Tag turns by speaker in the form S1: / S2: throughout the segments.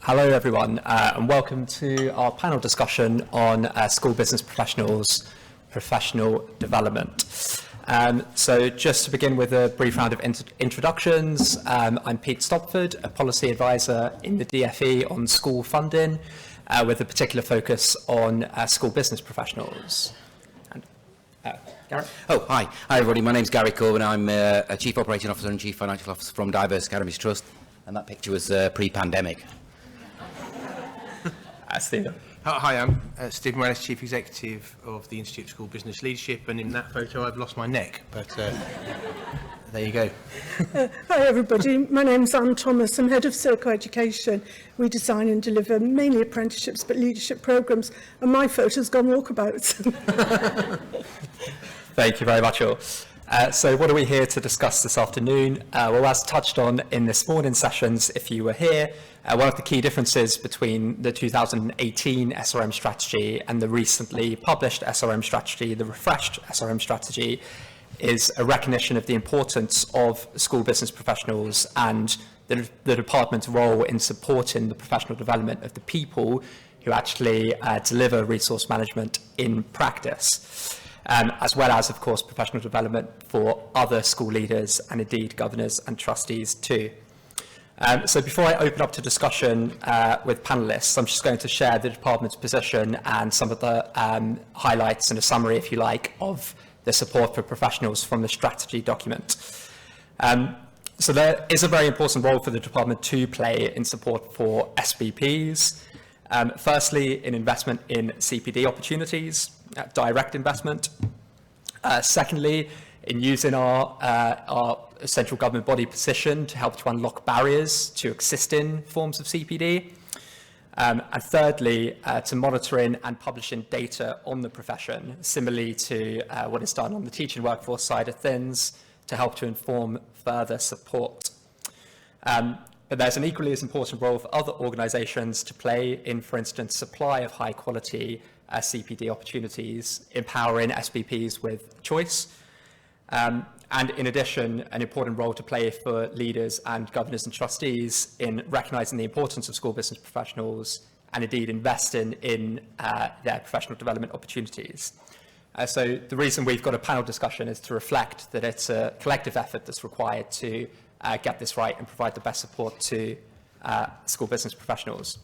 S1: Hello everyone, and welcome to our panel discussion on school business professionals' professional development. So just to begin with a brief round of introductions, I'm Pete Stopford, a policy advisor in the DFE on school funding, with a particular focus on school business professionals. And, Gary?
S2: Oh, hi. Hi everybody, my name's Gary Corbin. I'm a Chief Operating Officer and Chief Financial Officer from Diverse Academies Trust, and that picture was pre-pandemic.
S1: Stephen.
S3: Hi, I'm Stephen Wells, Chief Executive of the Institute of School Business Leadership, and in that photo I've lost my neck, but there you go.
S4: Hi everybody, my name's Anne Thomas. I'm Head of Circle Education. We design and deliver mainly apprenticeships but leadership programmes, and my photo's gone walkabouts.
S1: Thank you very much all. So what are we here to discuss this afternoon? Well, as touched on in this morning's sessions, if you were here, one of the key differences between the 2018 SRM strategy and the recently published SRM strategy, the refreshed SRM strategy, is a recognition of the importance of school business professionals and the department's role in supporting the professional development of the people who actually deliver resource management in practice. As well as, of course, professional development for other school leaders and indeed governors and trustees too. So before I open up to discussion with panellists, I'm just going to share the department's position and some of the highlights and a summary, if you like, of the support for professionals from the strategy document. So there is a very important role for the department to play in support for SBPs. Firstly, in investment in CPD opportunities, direct investment. Secondly, in using our central government body position to help to unlock barriers to existing forms of CPD. And thirdly, to monitoring and publishing data on the profession, similarly to what is done on the teaching workforce side of things, to help to inform further support. But there's an equally as important role for other organisations to play in, for instance, supply of high quality CPD opportunities, empowering SBPs with choice. And in addition, an important role to play for leaders and governors and trustees in recognising the importance of school business professionals and indeed investing in their professional development opportunities. So the reason we've got a panel discussion is to reflect that it's a collective effort that's required to get this right and provide the best support to school business professionals.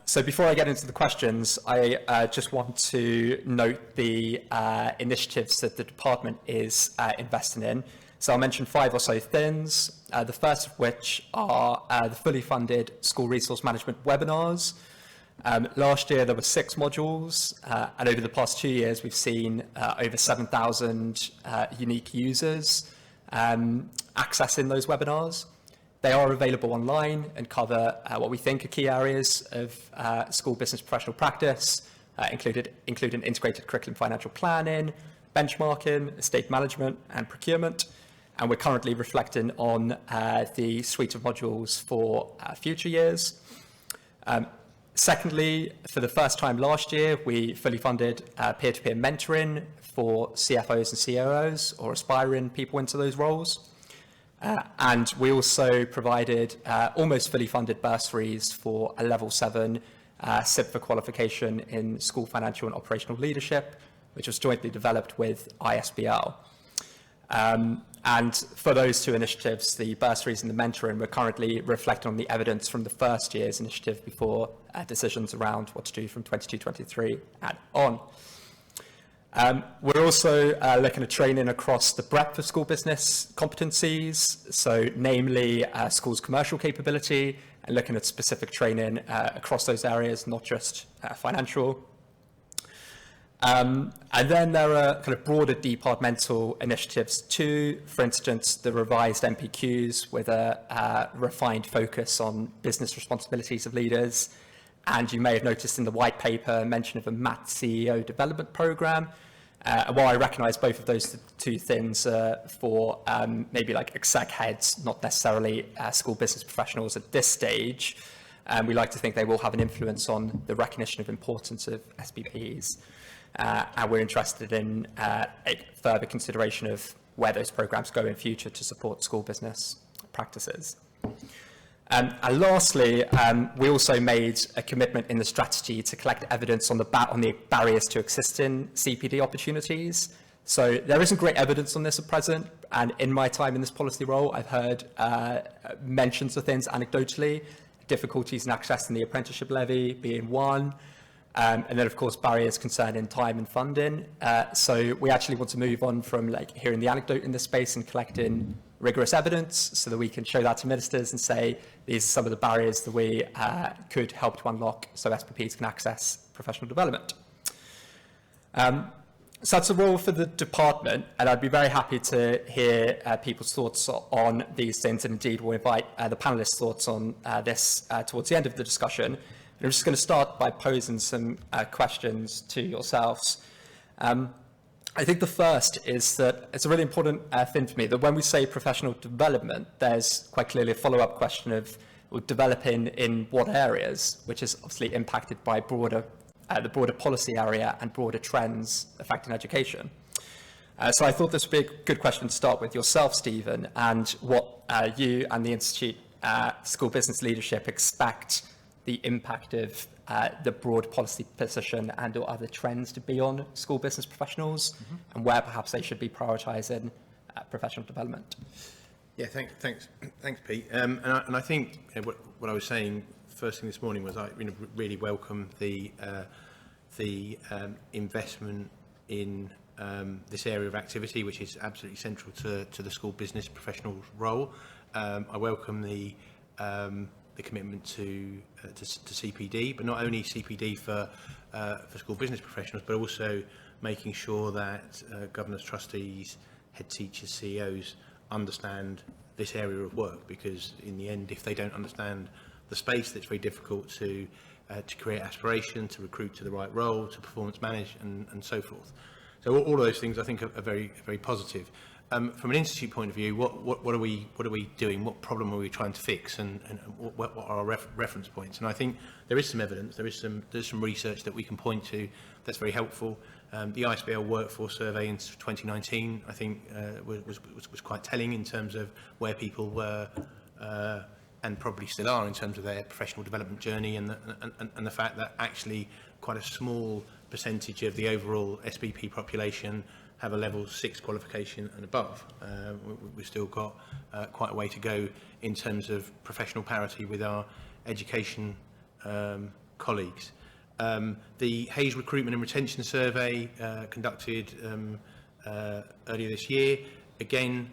S1: So before I get into the questions, I just want to note the initiatives that the department is investing in. So I'll mention 5 or so things, the first of which are the fully funded school resource management webinars. Last year there were 6 modules, and over the past 2 years we've seen over 7,000 unique users accessing those webinars. They are available online and cover what we think are key areas of school business professional practice, including integrated curriculum financial planning, benchmarking, estate management and procurement. And we're currently reflecting on the suite of modules for future years. Secondly, for the first time last year, we fully funded peer-to-peer mentoring for CFOs and COOs or aspiring people into those roles. And we also provided almost fully funded bursaries for a level 7 SIP for qualification in school financial and operational leadership, which was jointly developed with ISBL. And for those 2 initiatives, the bursaries and the mentoring, we're currently reflecting on the evidence from the first year's initiative before decisions around what to do from 22-23 and on. We're also looking at training across the breadth of school business competencies, so namely schools' commercial capability, and looking at specific training across those areas, not just financial. And then there are kind of broader departmental initiatives too, for instance, the revised MPQs with a refined focus on business responsibilities of leaders. And you may have noticed in the white paper mention of a MAT CEO development program. And while I recognise both of those 2 things for maybe like exec heads, not necessarily school business professionals at this stage, we like to think they will have an influence on the recognition of importance of SBPs. And we're interested in further consideration of where those programs go in future to support school business practices. And lastly, we also made a commitment in the strategy to collect evidence on the barriers to existing CPD opportunities. So there isn't great evidence on this at present, and in my time in this policy role, I've heard mentions of things anecdotally, difficulties in accessing the apprenticeship levy being one, and then of course barriers concerning time and funding. So we actually want to move on from like hearing the anecdote in this space and collecting rigorous evidence so that we can show that to ministers and say these are some of the barriers that we could help to unlock so SBPs can access professional development. So that's a role for the department, and I'd be very happy to hear people's thoughts on these things, and indeed we'll invite the panelists' thoughts on this towards the end of the discussion. And I'm just going to start by posing some questions to yourselves. I think the first is that it's a really important thing for me that when we say professional development, there's quite clearly a follow-up question of developing in what areas, which is obviously impacted by the broader policy area and broader trends affecting education. So I thought this would be a good question to start with yourself, Stephen, and what you and the Institute School Business Leadership expect the impact of the broad policy position and or other trends to be on school business professionals, and where perhaps they should be prioritising professional development.
S3: Yeah, thanks, Pete. And I think what I was saying first thing this morning was I really welcome the investment in this area of activity, which is absolutely central to the school business professional's role. I welcome the commitment to CPD, but not only CPD for school business professionals, but also making sure that governors, trustees, head teachers, CEOs understand this area of work, because in the end, if they don't understand the space, it's very difficult to create aspiration, to recruit to the right role, to performance manage, and so forth. So all of those things I think are very, very positive. From an institute point of view, what are we doing? What problem are we trying to fix, and what are our reference points? And I think there is some evidence, there's some research that we can point to that's very helpful. The ISBL workforce survey in 2019, I think, was quite telling in terms of where people were and probably still are in terms of their professional development journey, and the fact that actually quite a small percentage of the overall SBP population have a level 6 qualification and above. We've still got quite a way to go in terms of professional parity with our education colleagues. The Hayes Recruitment and Retention Survey conducted earlier this year, again,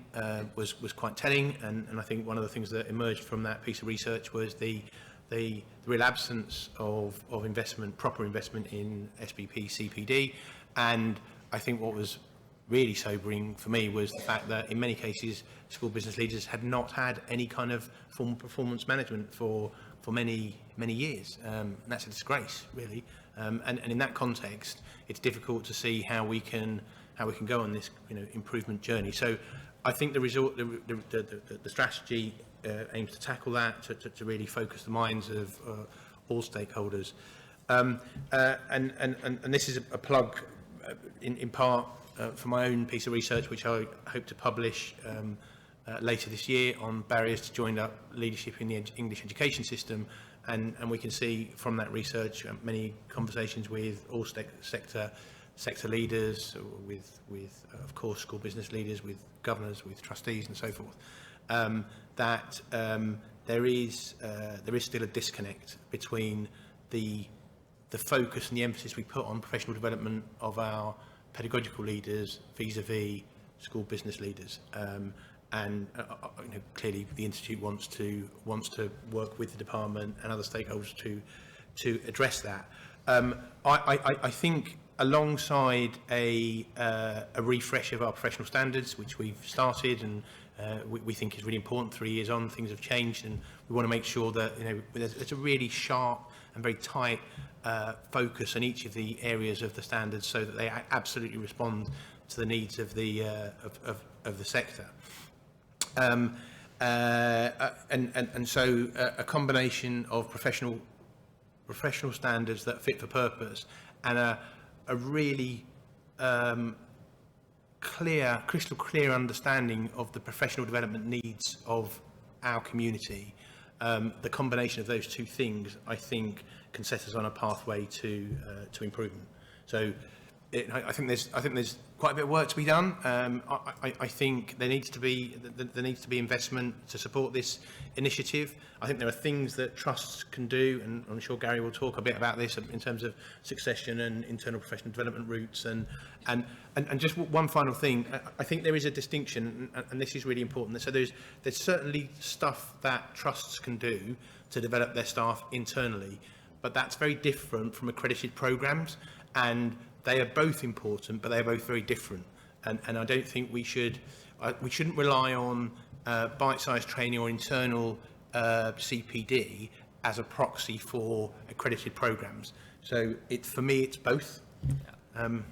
S3: was quite telling, and I think one of the things that emerged from that piece of research was the real absence of investment, proper investment in SBP, CPD, and I think what was really sobering for me was the fact that in many cases school business leaders had not had any kind of formal performance management for many years. And that's a disgrace, really. And in that context, it's difficult to see how we can go on this improvement journey. So I think the strategy aims to tackle that, to really focus the minds of all stakeholders. And this is a plug in part for my own piece of research, which I hope to publish later this year, on barriers to joined up leadership in the English education system. And we can see from that research many conversations with all sector leaders, with of course school business leaders, with governors, with trustees, and so forth. That there is still a disconnect between the focus and the emphasis we put on professional development of our pedagogical leaders vis-a-vis school business leaders, and clearly the Institute wants to work with the department and other stakeholders to address that. I think alongside a refresh of our professional standards, which we've started, and we think is really important. 3 years on, things have changed, and we want to make sure that there's a really sharp and very tight focus on each of the areas of the standards, so that they absolutely respond to the needs of the sector. And so a combination of professional standards that fit for purpose, and a really crystal clear understanding of the professional development needs of our community The combination of those two things, I think, can set us on a pathway to improvement. So I think there's quite a bit of work to be done. I think there needs to be investment to support this initiative. I think there are things that trusts can do, and I'm sure Gary will talk a bit about this in terms of succession and internal professional development routes. And just one final thing, I think there is a distinction, and this is really important. So there's certainly stuff that trusts can do to develop their staff internally, but that's very different from accredited programs, and they are both important, but they are both very different. And I don't think we shouldn't rely on bite-sized training or internal CPD as a proxy for accredited programs. So for me, it's both. So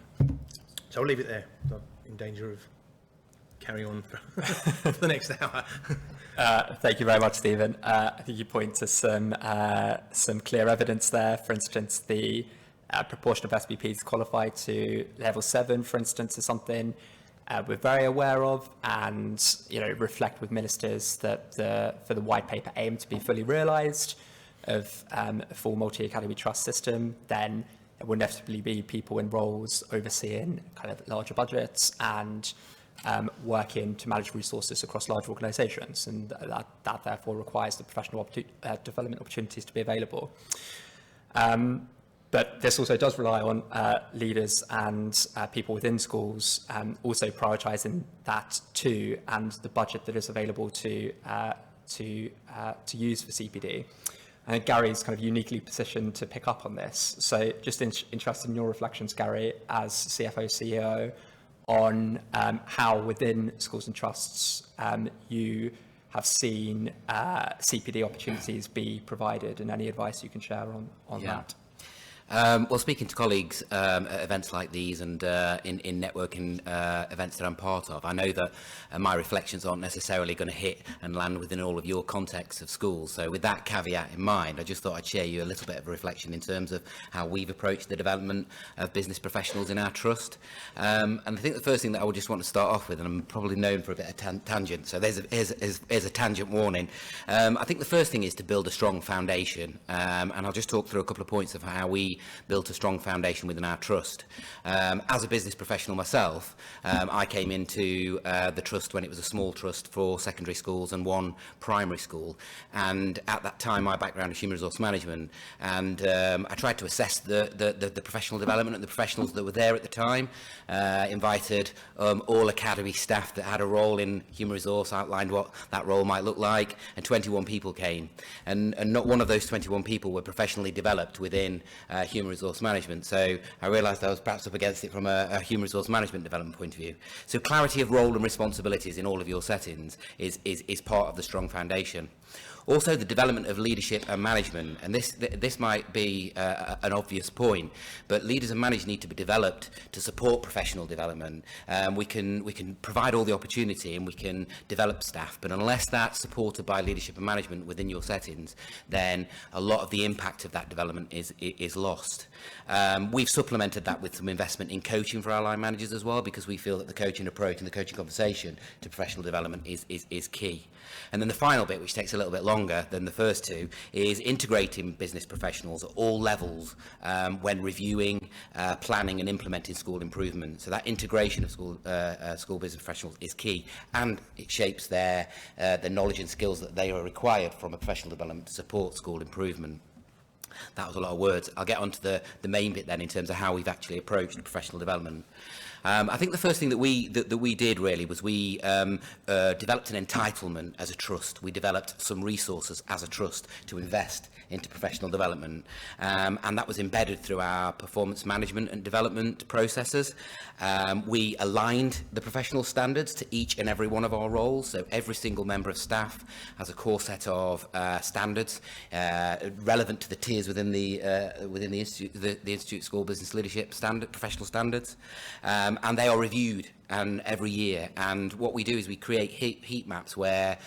S3: I'll leave it there. I'm in danger of carrying on for the next hour.
S1: Thank you very much, Stephen. I think you point to some clear evidence there. For instance, the proportion of SBPs qualified to level 7, for instance, is something we're very aware of, and reflect with ministers that for the white paper aim to be fully realised of a full multi-academy trust system, then there will inevitably be people in roles overseeing kind of larger budgets and working to manage resources across large organisations, and that therefore requires the professional development opportunities to be available. But this also does rely on leaders and people within schools also prioritising that too, and the budget that is available to use for CPD. I think Gary's kind of uniquely positioned to pick up on this. So just interested in your reflections, Gary, as CFO, CEO, on how within schools and trusts you have seen CPD opportunities be provided, and any advice you can share on that.
S2: Well, speaking to colleagues at events like these and in networking events that I'm part of, I know that my reflections aren't necessarily going to hit and land within all of your contexts of schools. So with that caveat in mind, I just thought I'd share you a little bit of a reflection in terms of how we've approached the development of business professionals in our trust. And I think the first thing that I would just want to start off with, and I'm probably known for a bit of tangent, so here's a tangent warning. I think the first thing is to build a strong foundation, and I'll just talk through a couple of points of how we built a strong foundation within our trust. As a business professional myself, I came into the trust when it was a small trust for secondary schools and one primary school, and at that time my background is human resource management, and I tried to assess the professional development and the professionals that were there at the time. Invited all academy staff that had a role in human resource, outlined what that role might look like, and 21 people came, and not one of those 21 people were professionally developed within human resource management. So I realised I was perhaps up against it from a human resource management development point of view. So clarity of role and responsibilities in all of your settings is part of the strong foundation. Also, the development of leadership and management, and this might be an obvious point, but leaders and managers need to be developed to support professional development. We can provide all the opportunity and we can develop staff, but unless that's supported by leadership and management within your settings, then a lot of the impact of that development is lost. We've supplemented that with some investment in coaching for our line managers as well, because we feel that the coaching approach and the coaching conversation to professional development is key. And then the final bit, which takes a little bit longer than the first two, is integrating business professionals at all levels when reviewing, planning and implementing school improvement. So that integration of school business professionals is key, and it shapes their knowledge and skills that they are required from a professional development to support school improvement. That was a lot of words. I'll get on to the main bit then in terms of how we've actually approached professional development. I think the first thing that we did really was we developed an entitlement as a trust. We developed some resources as a trust to invest into professional development, and that was embedded through our performance management and development processes. We aligned the professional standards to each and every one of our roles, so every single member of staff has a core set of standards relevant to the tiers within the Institute School Business Leadership professional standards, and they are reviewed and every year, and what we do is we create heat maps where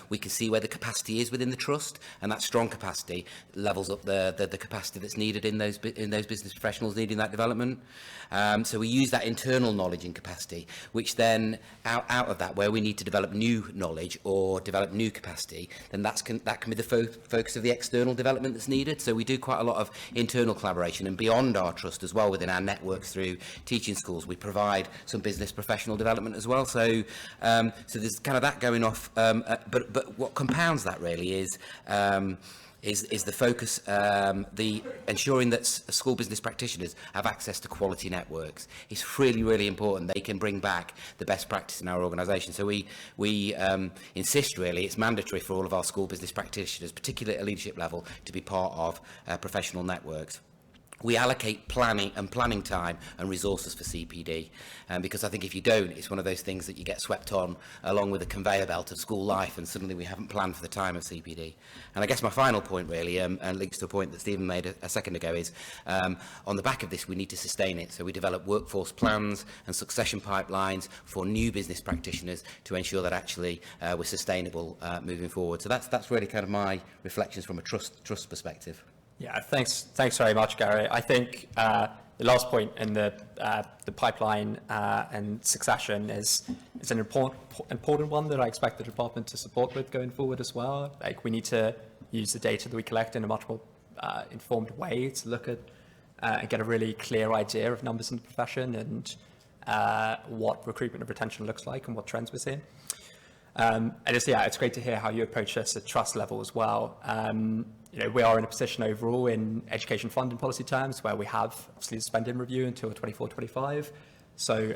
S2: we can see where the capacity is within the trust, and that strong capacity levels up the capacity that's needed in those business professionals needing that development. So we use that internal knowledge and capacity, which then out of that, where we need to develop new knowledge or develop new capacity, then that can be the focus of the external development that's needed. So we do quite a lot of internal collaboration, and beyond our trust as well, within our networks through teaching schools, we provide some business professional development as well. So so there's kind of that going off, but what compounds that really is the focus, the ensuring that school business practitioners have access to quality networks. It's really, really important. They can bring back the best practice in our organisation. So we insist, really, it's mandatory for all of our school business practitioners, particularly at a leadership level, to be part of professional networks. We allocate planning time and resources for CPD, because I think if you don't, it's one of those things that you get swept on along with a conveyor belt of school life, and suddenly we haven't planned for the time of CPD. And I guess my final point really, and links to a point that Stephen made a second ago, is on the back of this we need to sustain it. So we develop workforce plans and succession pipelines for new business practitioners to ensure that actually we're sustainable moving forward. So that's really kind of my reflections from a trust perspective.
S1: Yeah, thanks very much, Gary. I think the last point in the pipeline and succession is an important one that I expect the department to support with going forward as well. Like, we need to use the data that we collect in a much more informed way to look at and get a really clear idea of numbers in the profession and what recruitment and retention looks like and what trends we're seeing. And it's great to hear how you approach this at trust level as well. We are in a position overall in education funding policy terms where we have obviously the spending review until 24-25. So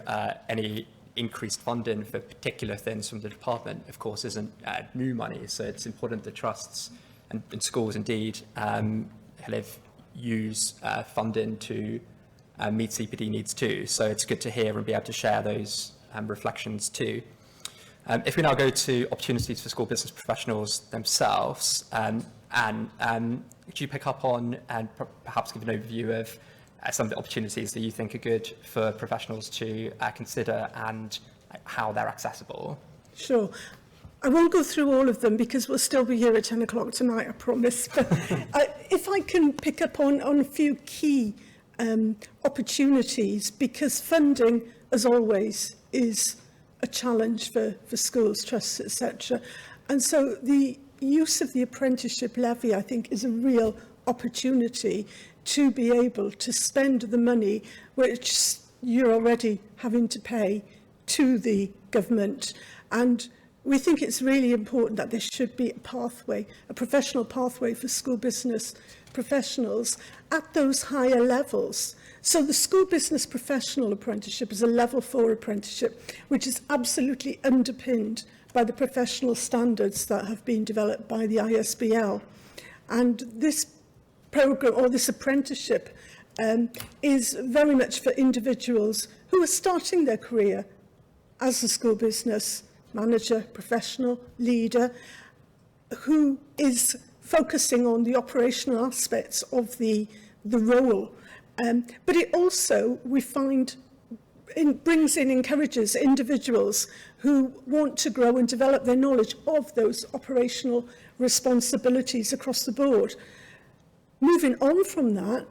S1: any increased funding for particular things from the department, of course, isn't new money. So it's important that trusts and schools indeed use funding to meet CPD needs too. So it's good to hear and be able to share those reflections too. If we now go to opportunities for school business professionals themselves, could you pick up on and perhaps give an overview of some of the opportunities that you think are good for professionals to consider and how they're accessible?
S4: Sure. I won't go through all of them because we'll still be here at 10 o'clock tonight, I promise. But if I can pick up on a few key opportunities, because funding, as always, is a challenge for schools, trusts, etc. And so the use of the apprenticeship levy, I think, is a real opportunity to be able to spend the money which you're already having to pay to the government. And we think it's really important that there should be a pathway, a professional pathway for school business professionals at those higher levels. So the school business professional apprenticeship is a level 4 apprenticeship, which is absolutely underpinned by the professional standards that have been developed by the ISBL. And this program, or this apprenticeship, is very much for individuals who are starting their career as a school business manager, professional, leader, who is focusing on the operational aspects of the role. But it also, we find, encourages individuals who want to grow and develop their knowledge of those operational responsibilities across the board. Moving on from that,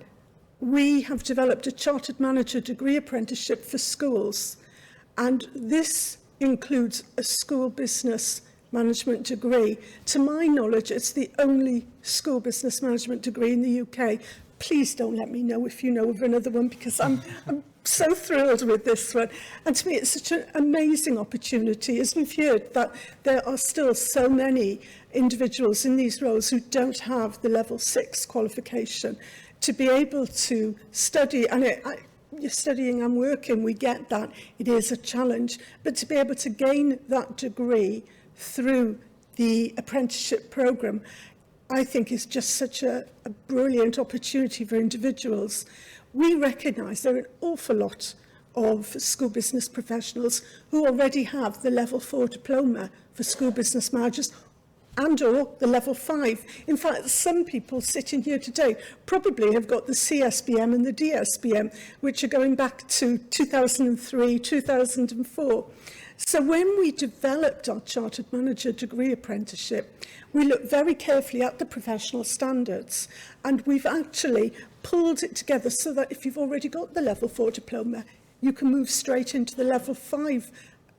S4: we have developed a Chartered Manager degree apprenticeship for schools, and this includes a school business management degree. To my knowledge, it's the only school business management degree in the UK. Please don't let me know if you know of another one, because I'm so thrilled with this one. And to me, it's such an amazing opportunity, as we've heard, that there are still so many individuals in these roles who don't have the level 6 qualification to be able to study. And you're studying and working, we get that. It is a challenge. But to be able to gain that degree through the apprenticeship programme, I think is just such a brilliant opportunity for individuals. We recognise there are an awful lot of school business professionals who already have the level 4 diploma for school business managers, and or the level 5. In fact, some people sitting here today probably have got the CSBM and the DSBM, which are going back to 2003, 2004. So when we developed our Chartered Manager degree apprenticeship, we looked very carefully at the professional standards, and we've actually pulled it together so that if you've already got the level 4 diploma, you can move straight into the level 5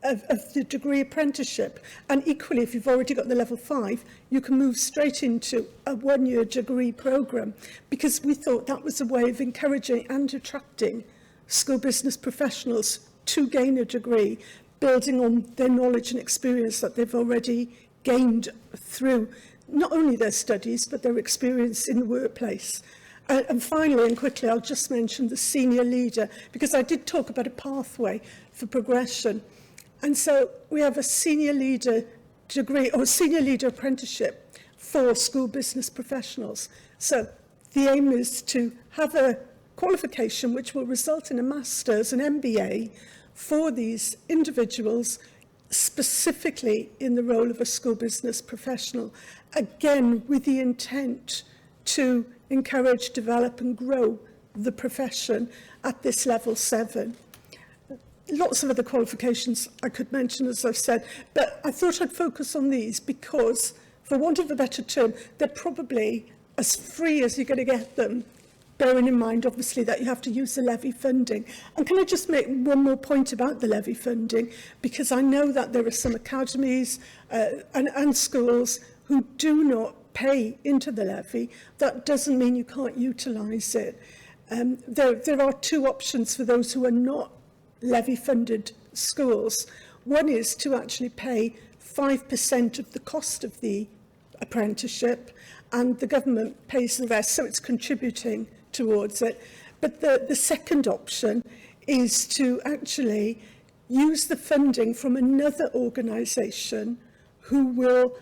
S4: of the degree apprenticeship. And equally, if you've already got the level 5, you can move straight into a one-year degree programme, because we thought that was a way of encouraging and attracting school business professionals to gain a degree, building on their knowledge and experience that they've already gained through not only their studies, but their experience in the workplace. And finally, and quickly, I'll just mention the senior leader, because I did talk about a pathway for progression. And so we have a senior leader degree or senior leader apprenticeship for school business professionals. So the aim is to have a qualification which will result in a master's, an MBA, for these individuals, specifically in the role of a school business professional, again with the intent to encourage, develop and grow the profession at this level 7. Lots of other qualifications I could mention, as I've said, but I thought I'd focus on these because, for want of a better term, they're probably as free as you're going to get them, bearing in mind, obviously, that you have to use the levy funding. And can I just make one more point about the levy funding? Because I know that there are some academies and schools who do not pay into the levy. That doesn't mean you can't utilise it. There are two options for those who are not levy-funded schools. One is to actually pay 5% of the cost of the apprenticeship, and the government pays the rest, so it's contributing towards it. But the second option is to actually use the funding from another organisation who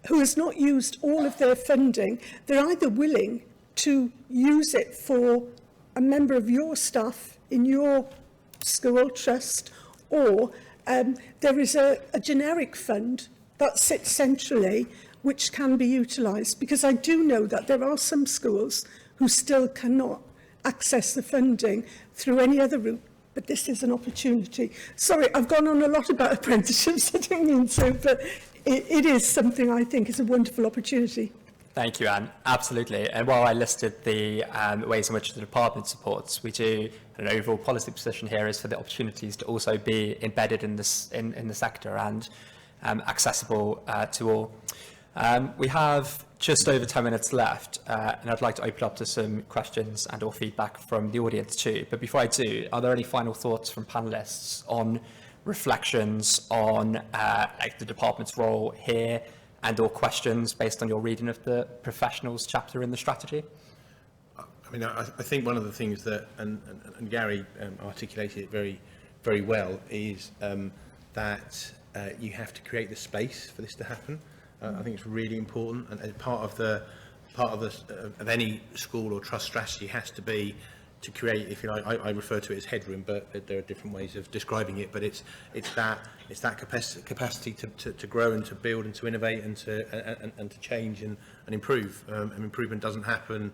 S4: has not used all of their funding. They're either willing to use it for a member of your staff in your school trust, or there is a generic fund that sits centrally which can be utilised, because I do know that there are some schools who still cannot access the funding through any other route, but this is an opportunity. Sorry, I've gone on a lot about apprenticeships, I didn't mean to, but it is something I think is a wonderful opportunity.
S1: Thank you, Anne. Absolutely. And while I listed the ways in which the department supports, we do an overall policy position here is for the opportunities to also be embedded in this in the sector and accessible to all. We have just over 10 minutes left, and I'd like to open up to some questions and or feedback from the audience too. But before I do, are there any final thoughts from panelists on reflections on like the department's role here, and or questions based on your reading of the professionals chapter in the strategy?
S3: I mean, I think one of the things that, and Gary articulated it very, very well, is that you have to create the space for this to happen. I think it's really important, and part of any school or trust strategy has to be to create, if you like, I refer to it as headroom, but there are different ways of describing it. But it's that capacity to grow and to build and to innovate and to change and improve. And improvement doesn't happen.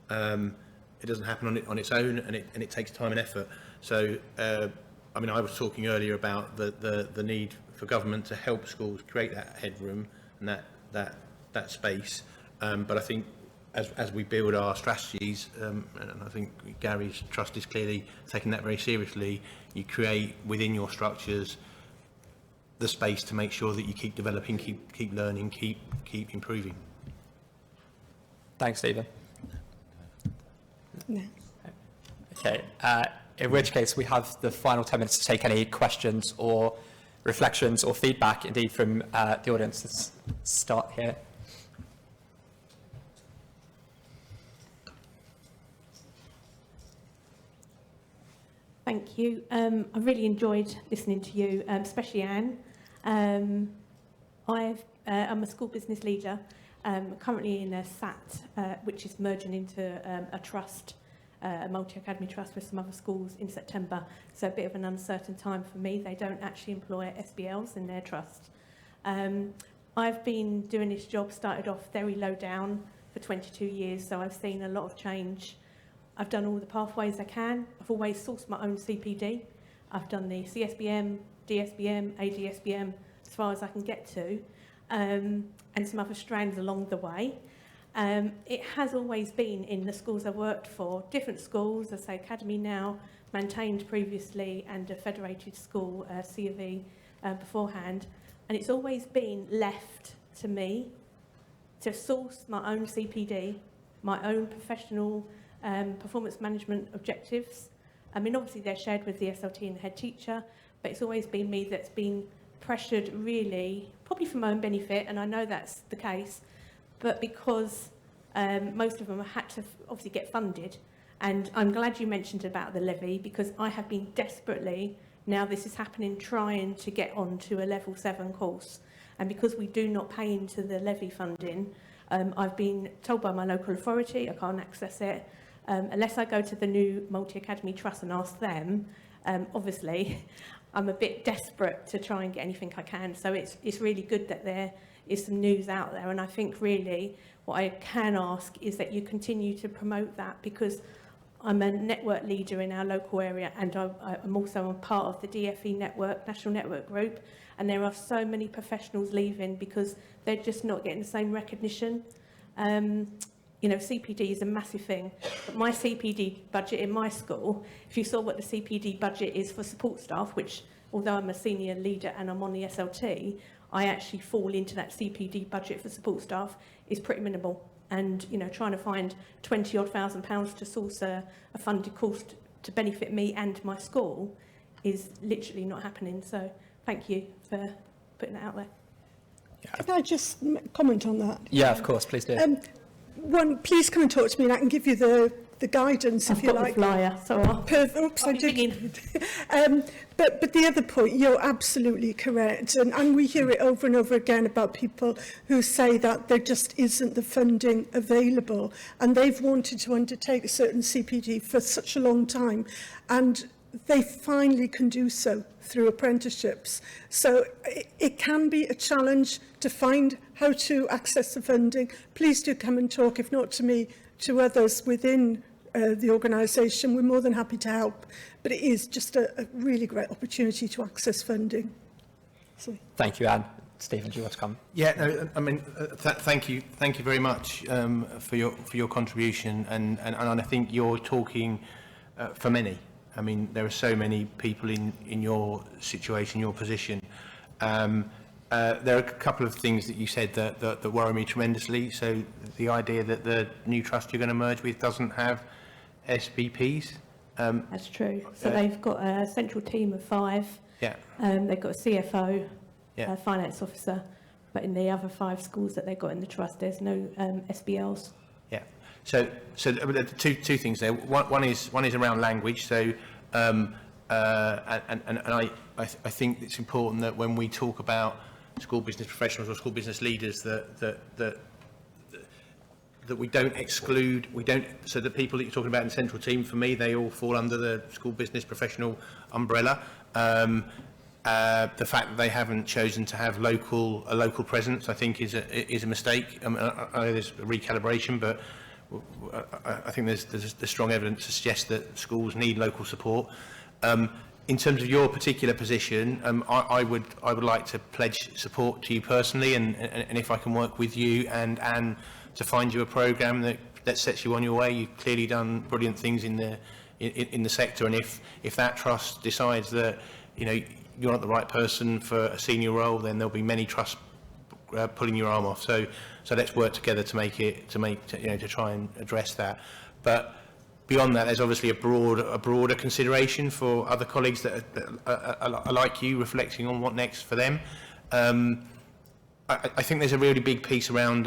S3: It doesn't happen on its own, and it takes time and effort. So, I mean, I was talking earlier about the need for government to help schools create that headroom and that space. But I think as we build our strategies, and I think Gary's trust is clearly taking that very seriously, you create within your structures the space to make sure that you keep developing, keep learning, keep improving.
S1: Thanks, Stephen.
S4: No.
S1: Okay, in which case we have the final 10 minutes to take any questions or reflections or feedback, indeed, from the audience. Let's start here.
S5: Thank you. I really enjoyed listening to you, especially Anne. I'm a school business leader, currently in a SAT, which is merging into a trust, a multi-academy trust with some other schools in September. So a bit of an uncertain time for me. They don't actually employ SBLs in their trust. I've been doing this job, started off very low down for 22 years, so I've seen a lot of change. I've done all the pathways I can. I've always sourced my own CPD. I've done the CSBM, DSBM, ADSBM, as far as I can get to, and some other strands along the way. It has always been in the schools I've worked for, different schools, I say Academy now, maintained previously, and a federated school, C of E, beforehand. And it's always been left to me to source my own CPD, my own professional performance management objectives. I mean, obviously they're shared with the SLT and the head teacher, but it's always been me that's been pressured really, probably for my own benefit, and I know that's the case, but because most of them have had to obviously get funded. And I'm glad you mentioned about the levy, because I have been desperately, now this is happening, trying to get onto a level 7 course. And because we do not pay into the levy funding, I've been told by my local authority I can't access it. Unless I go to the new multi-academy trust and ask them, obviously, I'm a bit desperate to try and get anything I can. So it's really good that there is some news out there. And I think really what I can ask is that you continue to promote that, because I'm a network leader in our local area, and I'm also a part of the DFE network, National Network Group, and there are so many professionals leaving because they're just not getting the same recognition. You know, CPD is a massive thing, but my CPD budget in my school, if you saw what the CPD budget is for support staff, which although I'm a senior leader and I'm on the SLT, I actually fall into that CPD budget for support staff, is pretty minimal. And, you know, trying to find 20 odd £1,000 to source a funded course to benefit me and my school is literally not happening. So thank you for putting that out there.
S4: Can I just comment on that?
S1: Yeah, of course, please do.
S4: One, please come and talk to me and I can give you the guidance if you like.
S5: I've got the flyer, so
S4: Oops, I did. But the other point, you're absolutely correct. And we hear it over and over again about people who say that there just isn't the funding available. And they've wanted to undertake a certain CPD for such a long time. And they finally can do so through apprenticeships. So it can be a challenge to find how to access the funding. Please do come and talk, if not to me, to others within the organisation. We're more than happy to help. But it is just a really great opportunity to access funding. So.
S1: Thank you, Anne. Stephen, do you want to come?
S3: Yeah, no, I mean, thank you very much for your contribution, and I think you're talking for many. I mean, there are so many people in your situation, your position. There are a couple of things that you said that worry me tremendously. So the idea that the new trust you're going to merge with doesn't have SBPs.
S5: That's true. So they've got a central team of 5.
S3: Yeah.
S5: They've got a CFO,
S3: Yeah.
S5: a finance officer, but in the other 5 schools that they've got in the trust, there's no SBLs.
S3: Yeah. So two things there. One is around language. So and I think it's important that when we talk about school business professionals or school business leaders that we don't exclude, so the people that you're talking about in the central team, for me, they all fall under the school business professional umbrella. The fact that they haven't chosen to have a local presence, I think, is a mistake. I know there's a recalibration, but I think there's strong evidence to suggest that schools need local support. In terms of your particular position, I would like to pledge support to you personally, and if I can work with you and to find you a programme that sets you on your way. You've clearly done brilliant things in the sector, and if that trust decides that you're not the right person for a senior role, then there'll be many trusts pulling your arm off. So let's work together to try and address that. But beyond that, there's obviously a broader consideration for other colleagues that are like you, reflecting on what next for them. I think there's a really big piece around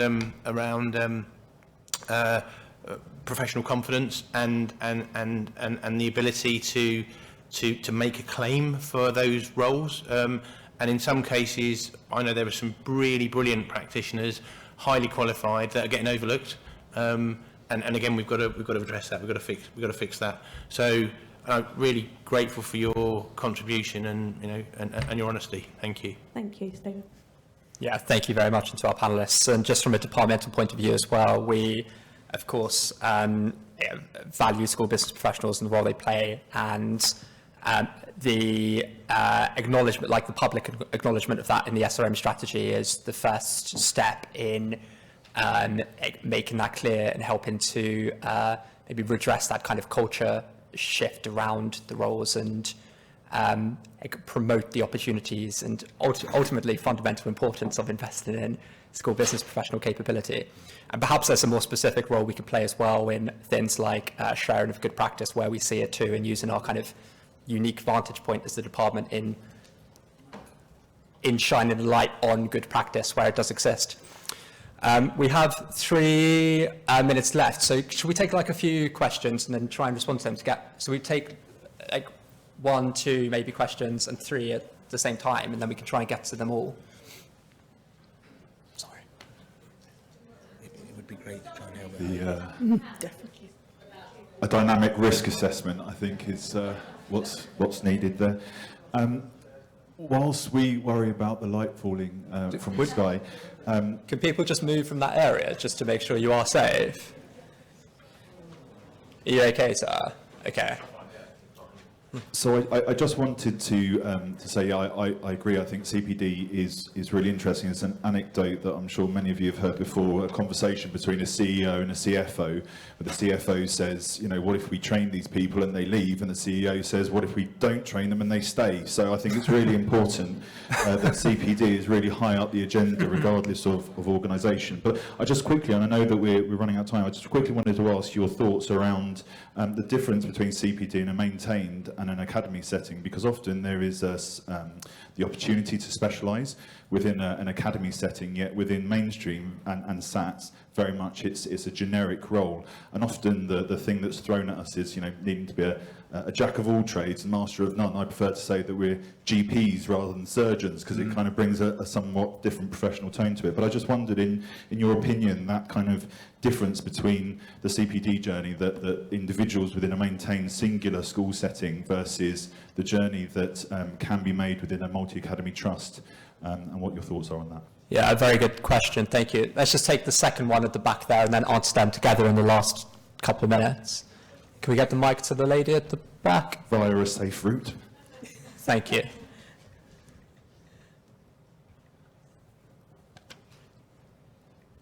S3: professional confidence and the ability to make a claim for those roles. And in some cases, I know there are some really brilliant practitioners, highly qualified, that are getting overlooked. And again, we've got to address that. We've got to fix that. So I'm really grateful for your contribution and your honesty. Thank you.
S5: Thank you, Stephen.
S1: Yeah, thank you very much, and to our panelists. And just from a departmental point of view as well, we, of course, value school business professionals and the role they play, and the acknowledgement, like the public acknowledgement of that in the SRM strategy, is the first step in making that clear and helping to maybe redress that kind of culture shift around the roles, and promote the opportunities and ultimately fundamental importance of investing in school business professional capability. And perhaps there's a more specific role we could play as well in things like sharing of good practice, where we see it too, and using our kind of unique vantage point as the department in shining a light on good practice where it does exist. We have 3 minutes left, so should we take like a few questions and then try and respond to them so we take like 1, 2 maybe questions and 3 at the same time, and then we can try and get to them all. Sorry.
S3: It would be great to try and help.
S4: Definitely.
S6: A dynamic risk assessment, I think, is what's needed there. Whilst we worry about the light falling from the sky,
S1: Can people just move from that area just to make sure you are safe? Are you okay, sir? Okay.
S6: so I just wanted to say I agree. I think CPD is really interesting. It's an anecdote that I'm sure many of you have heard before, a conversation between a CEO and a CFO, where the CFO says, you know, what if we train these people and they leave? And the CEO says, what if we don't train them and they stay? So I think it's really important that CPD is really high up the agenda, regardless of organisation. But I just quickly, and I know that we're running out of time, I just quickly wanted to ask your thoughts around the difference between CPD and a maintained and an academy setting, because often there is the opportunity to specialise within an academy setting, yet within mainstream and SATs, very much it's a generic role. And often the thing that's thrown at us is, you know, needing to be a jack of all trades and master of none. I prefer to say that we're GPs rather than surgeons, because it kind of brings a somewhat different professional tone to it. But I just wondered, in your opinion, that kind of difference between the CPD journey that individuals within a maintained singular school setting versus the journey that can be made within a multi-academy trust, and what your thoughts are on that.
S1: Yeah, a very good question. Thank you. Let's just take the second one at the back there and then answer them together in the last couple of minutes. Can we get the mic to the lady at the back?
S6: Via a safe route.
S1: Thank you.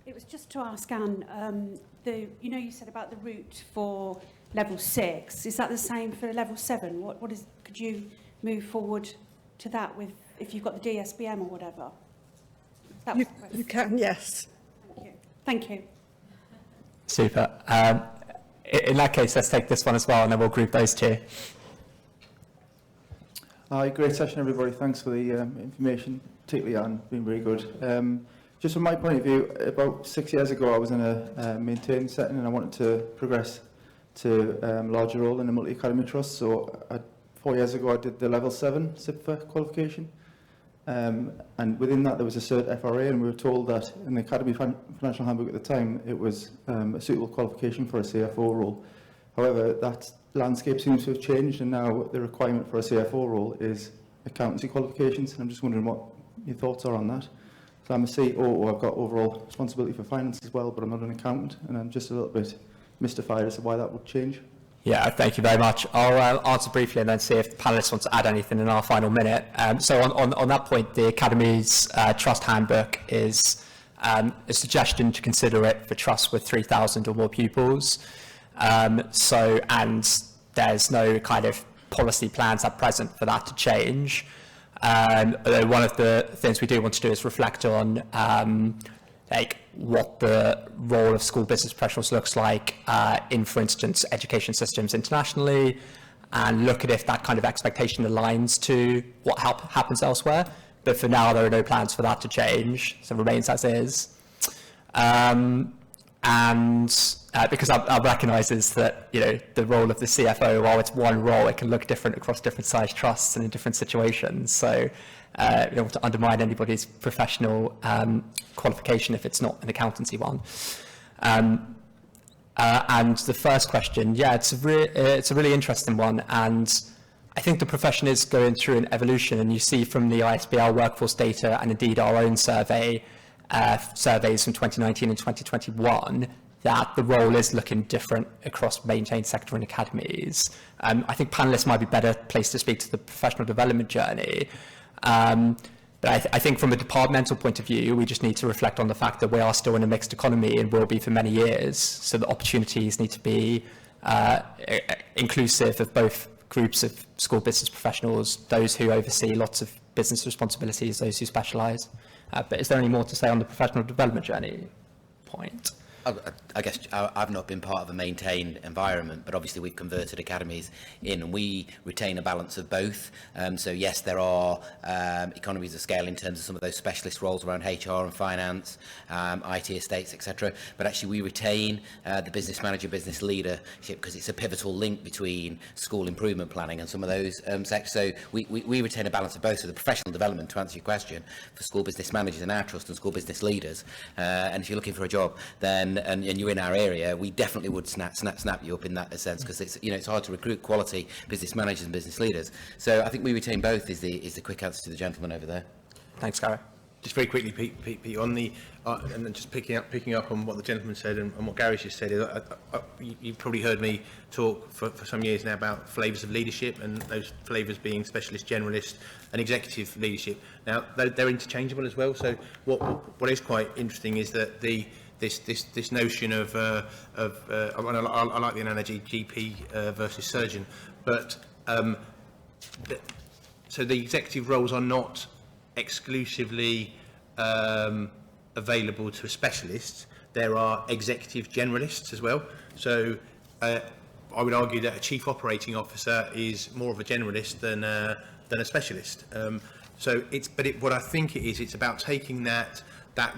S7: It was just to ask Anne, you know, you said about the route for level 6. Is that the same for level 7? Could you move forward to that with, if you've got the DSBM or whatever? That was the question.
S4: You can, yes.
S7: Thank you. Thank you.
S1: Super. In that case, let's take this one as well, and then we'll group those 2.
S8: Hi, great session, everybody. Thanks for the information, particularly Anne, been very good. Just from my point of view, about 6 years ago, I was in a maintained setting, and I wanted to progress to larger role in a multi-academy trust. So 4 years ago, I did the level 7 SBP qualification. And within that, there was a cert FRA, and we were told that in the Academy Financial Handbook at the time, it was a suitable qualification for a CFO role. However, that landscape seems to have changed, and now the requirement for a CFO role is accountancy qualifications. And I'm just wondering what your thoughts are on that. So I'm a CEO, I've got overall responsibility for finance as well, but I'm not an accountant, and I'm just a little bit mystified as to why that would change.
S1: Yeah, thank you very much. I'll answer briefly and then see if the panelists want to add anything in our final minute. So on that point, the Academy's Trust Handbook is a suggestion to consider it for trusts with 3,000 or more pupils. And there's no kind of policy plans at present for that to change. One of the things we do want to do is reflect on like what the role of school business professionals looks like in, for instance, education systems internationally, and look at if that kind of expectation aligns to what happens elsewhere. But for now, there are no plans for that to change, so it remains as is. Because I recognises that, you know, the role of the CFO, while it's one role, it can look different across different size trusts and in different situations. So you don't want to undermine anybody's professional qualification if it's not an accountancy one. And the first question, yeah, it's a really interesting one, and I think the profession is going through an evolution, and you see from the ISBL workforce data and indeed our own surveys from 2019 and 2021 that the role is looking different across maintained sector and academies. I think panellists might be better placed to speak to the professional development journey. But I think from a departmental point of view, we just need to reflect on the fact that we are still in a mixed economy and will be for many years. So the opportunities need to be inclusive of both groups of school business professionals, those who oversee lots of business responsibilities, those who specialise. But is there any more to say on the professional development journey point?
S2: I guess I've not been part of a maintained environment, but obviously we've converted academies in, and we retain a balance of both. So yes, there are economies of scale in terms of some of those specialist roles around HR and finance, IT estates, etc. But actually we retain the business manager, business leadership, because it's a pivotal link between school improvement planning and some of those sectors. So we retain a balance of both. So the professional development, to answer your question, for school business managers in our trust and school business leaders, and if you're looking for a job, then and you're in our area, we definitely would snap you up in that sense, because it's hard to recruit quality business managers and business leaders. So I think we retain both is the quick answer to the gentleman over there.
S1: Thanks, Gary.
S3: Just very quickly, Pete, on the and then just picking up on what the gentleman said and what Gary's just said. You've probably heard me talk for some years now about flavours of leadership, and those flavours being specialist, generalist, and executive leadership. Now they're interchangeable as well. So what is quite interesting is that this notion of I like the analogy GP versus surgeon, but so the executive roles are not exclusively available to specialists. There are executive generalists as well. So I would argue that a chief operating officer is more of a generalist than a specialist. What I think it is, it's about taking that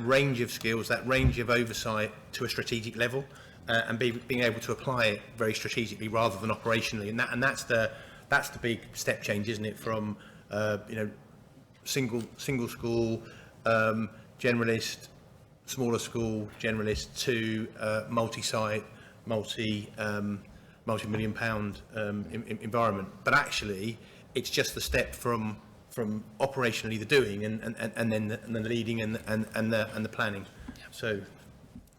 S3: range of skills, that range of oversight to a strategic level, and being able to apply it very strategically rather than operationally. And that's the big step change, isn't it? From single school generalist, smaller school generalist, to multi-site, multi-million pound environment. But actually, it's just the step from operationally the doing and then the leading and the planning. So,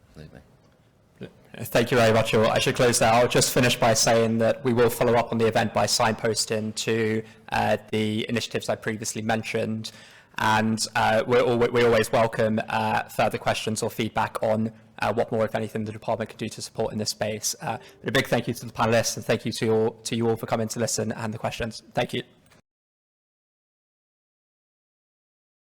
S2: Absolutely.
S1: Thank you very much. I should close there. I'll just finish by saying that we will follow up on the event by signposting to the initiatives I previously mentioned, and we always welcome further questions or feedback on what more, if anything, the department can do to support in this space. But a big thank you to the panellists, and thank you to you all for coming to listen and the questions. Thank you.